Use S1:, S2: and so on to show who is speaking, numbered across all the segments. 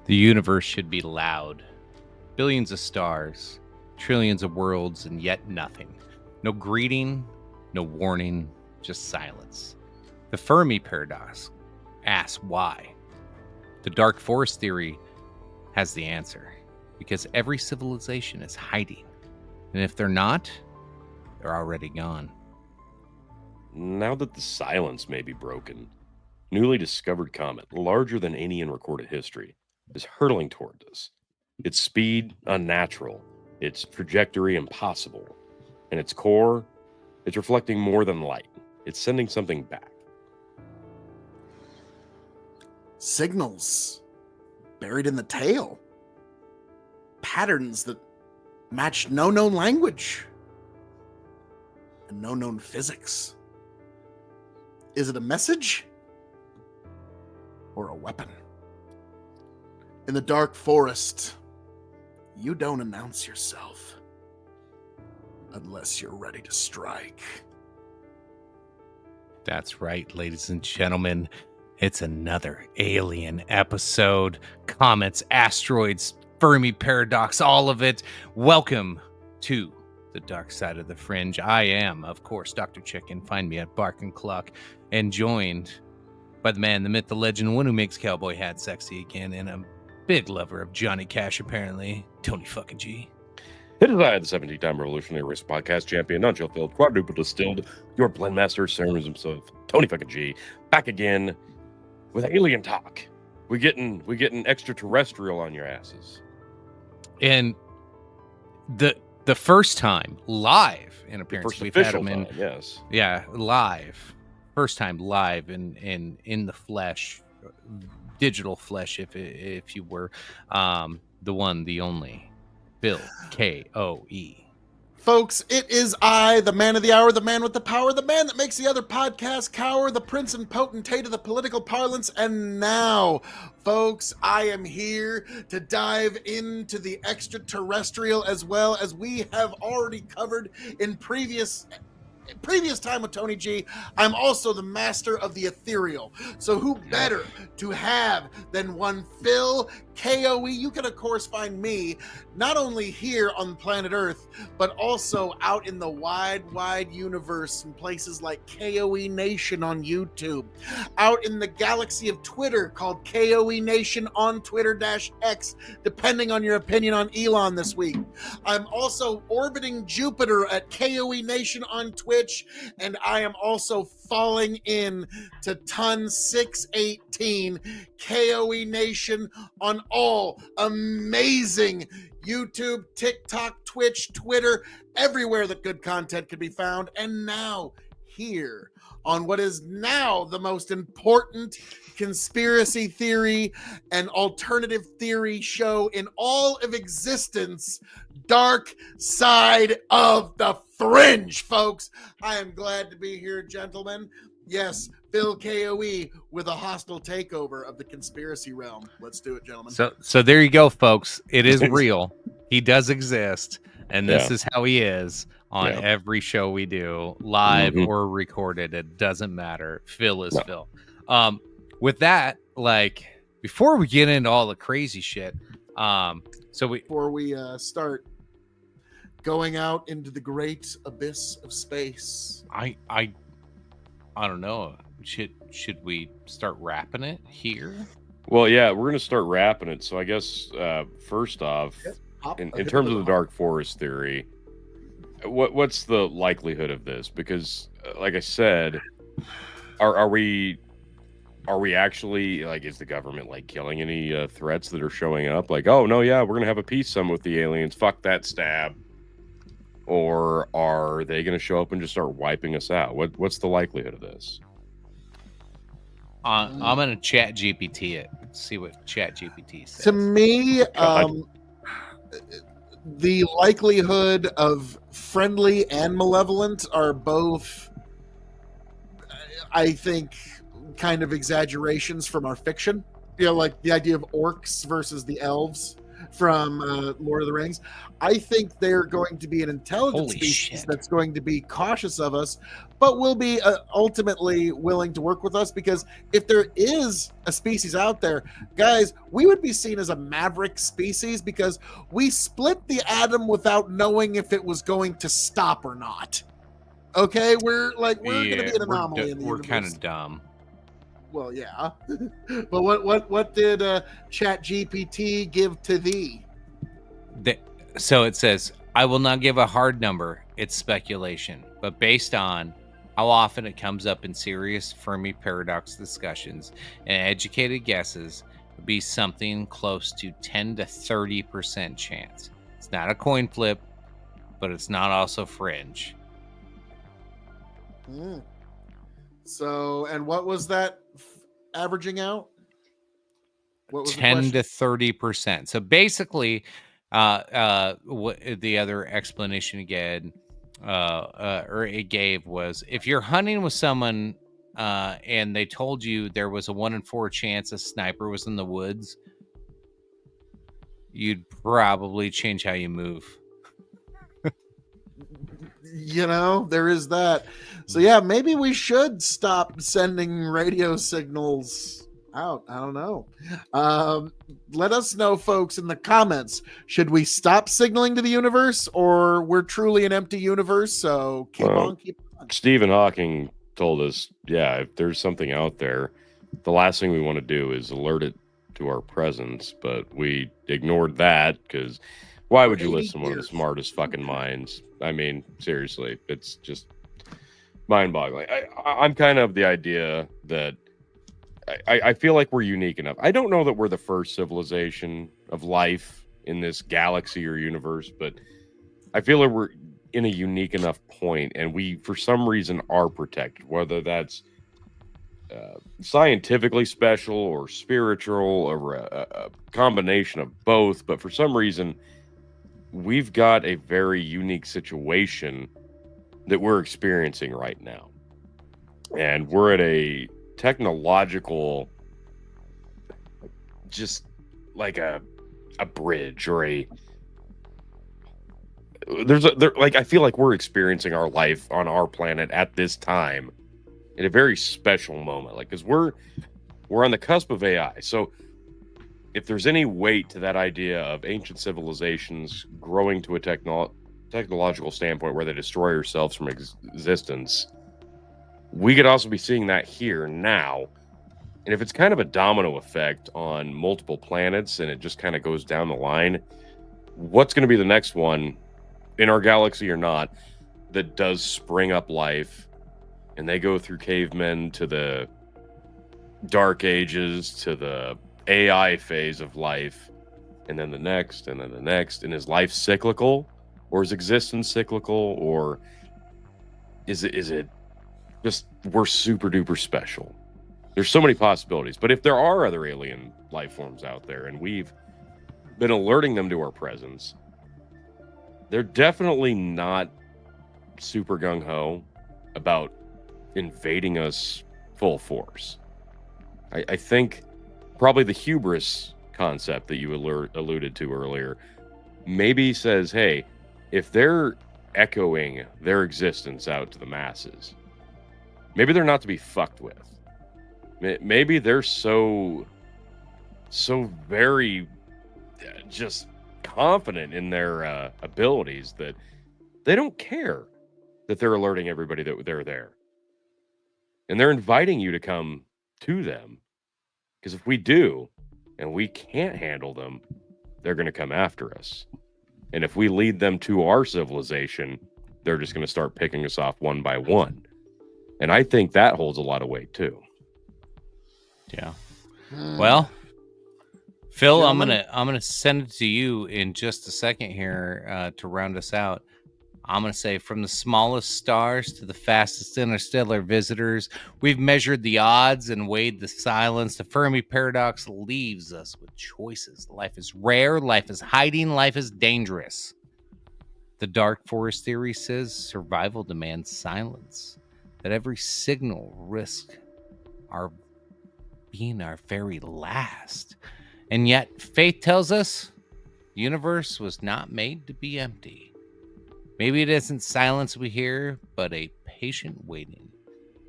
S1: The universe should be loud. Billions of stars, trillions of worlds, and yet nothing. No greeting, no warning, just silence. The Fermi paradox asks why. The dark forest theory has the answer, because every civilization is hiding. And if they're not, they're already gone.
S2: Now that the silence may be broken, newly discovered comet, larger than any in recorded history, is hurtling toward us. Its speed unnatural, its trajectory impossible, and its core, it's reflecting more than light. It's sending something back.
S3: Signals buried in the tail. Patterns that match no known language and no known physics. Is it a message or a weapon? In the dark forest, you don't announce yourself unless you're ready to strike.
S1: That's right, ladies and gentlemen. It's another alien episode. Comets, asteroids, Fermi paradox, all of it. Welcome to the dark side of the Fringe. I am, of course, Dr. Chicken. Find me at Bark and Cluck, and joined by the man, the myth, the legend, one who makes cowboy hats sexy again, and a big lover of Johnny Cash, apparently, Tony fucking G.
S2: It is I, the 17-time Revolutionary Race Podcast champion, non-chill filled, quadruple distilled, your blend master, sermons himself, Tony fucking G, back again with alien talk. We getting extraterrestrial on your asses.
S1: And the first time live in appearance, we've had him in,
S2: yes,
S1: yeah, live, first time live in the flesh, digital flesh, if you were, the one, the only, Bill K.O.E.
S3: Folks, it is I, the man of the hour, the man with the power, the man that makes the other podcast cower, the prince and potentate of the political parlance. And now, folks, I am here to dive into the extraterrestrial as well as we have already covered in previous time with Tony G. I'm also the master of the ethereal. So who better to have than one Phil K.O.E. You can, of course, find me not only here on planet Earth, but also out in the wide, wide universe in places like K.O.E. Nation on YouTube, out in the galaxy of Twitter called K.O.E. Nation on Twitter-X, depending on your opinion on Elon this week. I'm also orbiting Jupiter at K.O.E. Nation on Twitch, and I am also falling in to ton 618 K.O.E. Nation on all amazing YouTube, TikTok, Twitch, Twitter, everywhere that good content can be found. And now here on what is now the most important conspiracy theory and alternative theory show in all of existence, Dark Side of the Fringe, folks. I am glad to be here, gentlemen. Yes, Bill K.O.E. with a hostile takeover of the conspiracy realm. Let's do it, gentlemen.
S1: So there you go, folks. It is real. He does exist, and this is how he is on every show we do, live or recorded. It doesn't matter. Phil is Phil. With that, like, before we get into all the crazy shit,
S3: before we start going out into the great abyss of space,
S1: I don't know. Should we start wrapping it here?
S2: Well, yeah, we're going to start wrapping it. So I guess first off, in terms of the dark forest theory, what's the likelihood of this? Because, like I said, are we actually, like, is the government like killing any threats that are showing up? Like, oh no, yeah, we're going to have a peace summit with the aliens. Fuck that stab. Or are they going to show up and just start wiping us out? What's the likelihood of this?
S1: I'm going to chat GPT it. See what chat GPT says.
S3: To me, the likelihood of friendly and malevolent are both, I think, kind of exaggerations from our fiction. You know, like the idea of orcs versus the elves. from Lord of the Rings. I think they're going to be an intelligent
S1: Holy
S3: species
S1: shit.
S3: that's going to be cautious of us, but will be ultimately willing to work with us, because if there is a species out there, guys, we would be seen as a maverick species because we split the atom without knowing if it was going to stop or not. Okay, we're going to be an anomaly in the
S1: we're
S3: universe.
S1: kind of dumb.
S3: Well, yeah. But what did Chat GPT give to thee?
S1: So it says, I will not give a hard number. It's speculation, but based on how often it comes up in serious Fermi paradox discussions and educated guesses, would be something close to 10 to 30% chance. It's not a coin flip, but it's not also Fringe.
S3: So, and what was that averaging out?
S1: What was 10 to 30%. So basically, what the other explanation again, or it gave was, if you're hunting with someone, and they told you there was a 1 in 4 chance a sniper was in the woods, you'd probably change how you move.
S3: There is that. So yeah, maybe we should stop sending radio signals out. I don't know. Let us know, folks, in the comments. Should we stop signaling to the universe, or we're truly an empty universe? So keep on.
S2: Stephen Hawking told us, yeah, if there's something out there, the last thing we want to do is alert it to our presence. But we ignored that because why would you listen to one of the smartest fucking minds? I mean, seriously, it's just mind-boggling. I'm kind of the idea that I feel like we're unique enough. I don't know that we're the first civilization of life in this galaxy or universe, but I feel like we're in a unique enough point, and we, for some reason, are protected, whether that's scientifically special or spiritual or a combination of both. But for some reason, we've got a very unique situation that we're experiencing right now. And we're at a technological, just like a bridge or I feel like we're experiencing our life on our planet at this time in a very special moment, because we're on the cusp of AI. So if there's any weight to that idea of ancient civilizations growing to a technological standpoint where they destroy ourselves from existence, we could also be seeing that here now. And if it's kind of a domino effect on multiple planets and it just kind of goes down the line, what's going to be the next one in our galaxy or not that does spring up life, and they go through cavemen to the dark ages to the AI phase of life, and then the next, and then the next. And is life cyclical, or is existence cyclical, or is it just we're super duper special? There's so many possibilities. But if there are other alien life forms out there and we've been alerting them to our presence, they're definitely not super gung-ho about invading us full force. I think probably the hubris concept that you alluded to earlier maybe says, hey, if they're echoing their existence out to the masses, maybe they're not to be fucked with. Maybe they're so very just confident in their abilities that they don't care that they're alerting everybody that they're there. And they're inviting you to come to them. Because if we do, and we can't handle them, they're going to come after us. And if we lead them to our civilization, they're just going to start picking us off one by one. And I think that holds a lot of weight too.
S1: Yeah. Well, Phil, gentlemen, I'm gonna send it to you in just a second here to round us out. I'm going to say, from the smallest stars to the fastest interstellar visitors, we've measured the odds and weighed the silence. The Fermi paradox leaves us with choices. Life is rare, life is hiding, life is dangerous. The dark forest theory says survival demands silence, that every signal risks our being our very last. And yet faith tells us The universe was not made to be empty. Maybe it isn't silence we hear, but a patient waiting.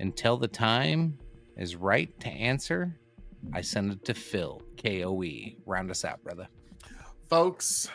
S1: Until the time is right to answer, I send it to Phil, K.O.E. Round us out, brother.
S3: Folks,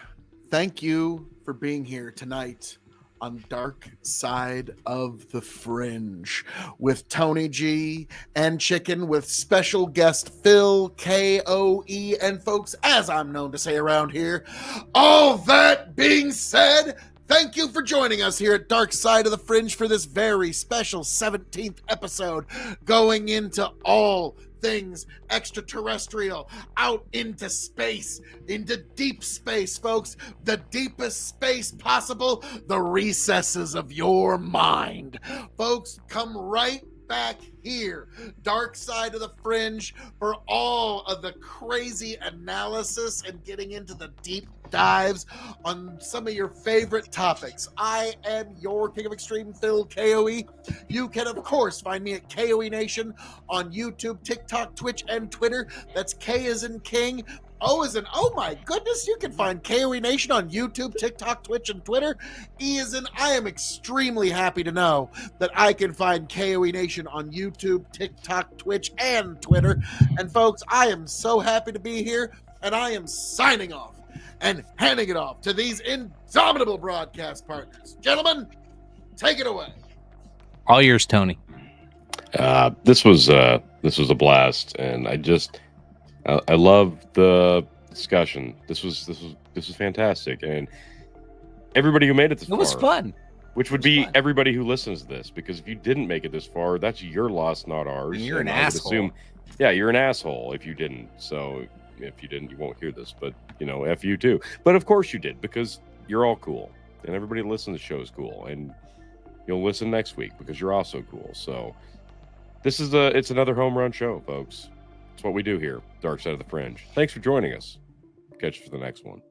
S3: thank you for being here tonight on Dark Side of the Fringe with Tony G and Chicken, with special guest Phil, K.O.E. And folks, as I'm known to say around here, all that being said, thank you for joining us here at Dark Side of the Fringe for this very special 17th episode, going into all things extraterrestrial, out into space, into deep space, folks. The deepest space possible, the recesses of your mind. Folks, come right back here, Dark Side of the Fringe, for all of the crazy analysis and getting into the deep dives on some of your favorite topics. I am your King of Extreme, Phil, K.O.E. You can, of course, find me at K.O.E Nation on YouTube, TikTok, Twitch, and Twitter. That's K as in King, O as in, oh my goodness, you can find K.O.E Nation on YouTube, TikTok, Twitch, and Twitter. E as in, I am extremely happy to know that I can find K.O.E Nation on YouTube, TikTok, Twitch, and Twitter. And folks, I am so happy to be here, and I am signing off and handing it off to these indomitable broadcast partners. Gentlemen, take it away.
S1: All yours, Tony.
S2: This was a blast, and I love the discussion. This was fantastic, and everybody who made it this far.
S1: It was fun.
S2: Which would be everybody who listens to this, because if you didn't make it this far, that's your loss, not ours.
S1: And you're an
S2: I would
S1: asshole.
S2: assume, yeah, you're an asshole if you didn't. So if you didn't, you won't hear this. But F you too. But of course you did, because you're all cool, and everybody who listens to the show is cool, and you'll listen next week because you're also cool. So it's another home run show, folks. It's what we do here, Dark Side of the Fringe. Thanks for joining us. Catch you for the next one.